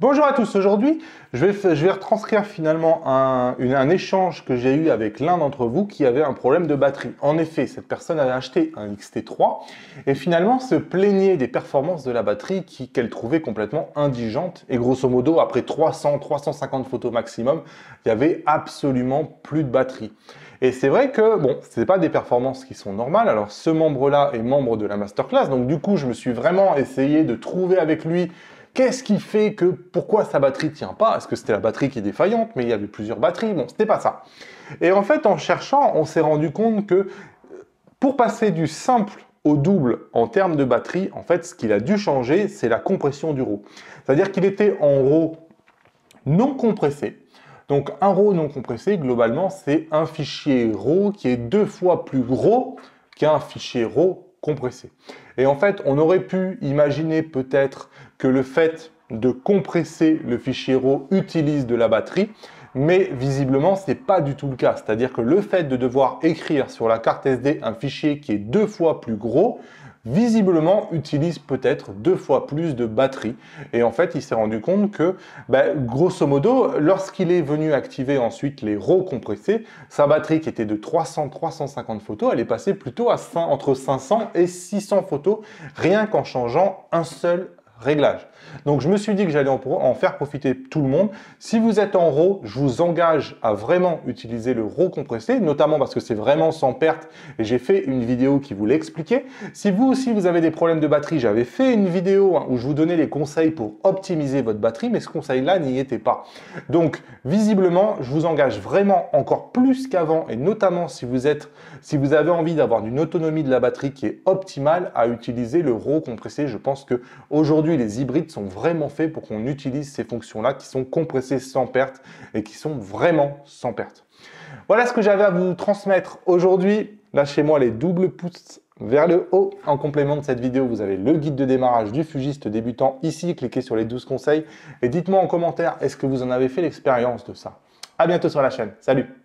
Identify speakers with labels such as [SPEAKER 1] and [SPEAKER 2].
[SPEAKER 1] Bonjour à tous, aujourd'hui je vais retranscrire finalement un échange que j'ai eu avec l'un d'entre vous qui avait un problème de batterie. En effet, cette personne avait acheté un XT3 et finalement se plaignait des performances de la batterie qu'elle trouvait complètement indigente. Et grosso modo, après 300-350 photos maximum, il n'y avait absolument plus de batterie. Et c'est vrai que, bon, ce n'est pas des performances qui sont normales. Alors, ce membre-là est membre de la masterclass. Donc, du coup, je me suis vraiment essayé de trouver avec lui qu'est-ce qui fait que, pourquoi sa batterie ne tient pas? Est-ce que c'était la batterie qui est défaillante? Mais il y avait plusieurs batteries. Bon, c'était pas ça. Et en fait, en cherchant, on s'est rendu compte que pour passer du simple au double en termes de batterie, en fait, ce qu'il a dû changer, c'est la compression du RAW. C'est-à-dire qu'il était en RAW non compressé. Donc un RAW non compressé, globalement, c'est un fichier RAW qui est 2 fois plus gros qu'un fichier RAW compressé. Et en fait, on aurait pu imaginer peut-être que le fait de compresser le fichier RAW utilise de la batterie, mais visiblement, ce n'est pas du tout le cas. C'est-à-dire que le fait de devoir écrire sur la carte SD un fichier qui est 2 fois plus gros, visiblement utilise peut-être 2 fois plus de batterie. Et en fait, il s'est rendu compte que, grosso modo, lorsqu'il est venu activer ensuite les RAW compressés, sa batterie qui était de 300-350 photos, elle est passée plutôt à entre 500 et 600 photos, rien qu'en changeant un seul réglage. Donc je me suis dit que j'allais en faire profiter tout le monde. Si vous êtes en RAW, je vous engage à vraiment utiliser le RAW compressé, notamment parce que c'est vraiment sans perte et j'ai fait une vidéo qui vous l'expliquait. Si vous aussi vous avez des problèmes de batterie, j'avais fait une vidéo où je vous donnais les conseils pour optimiser votre batterie, mais ce conseil-là n'y était pas. Donc visiblement, je vous engage vraiment encore plus qu'avant et notamment si vous avez envie d'avoir une autonomie de la batterie qui est optimale, à utiliser le RAW compressé. Je pense que aujourd'hui les hybrides sont vraiment faits pour qu'on utilise ces fonctions-là qui sont compressées sans perte et qui sont vraiment sans perte. Voilà ce que j'avais à vous transmettre aujourd'hui. Lâchez-moi les doubles pouces vers le haut. En complément de cette vidéo, vous avez le guide de démarrage du fugiste débutant ici. Cliquez sur les 12 conseils et dites-moi en commentaire, est-ce que vous en avez fait l'expérience de ça? À bientôt sur la chaîne. Salut!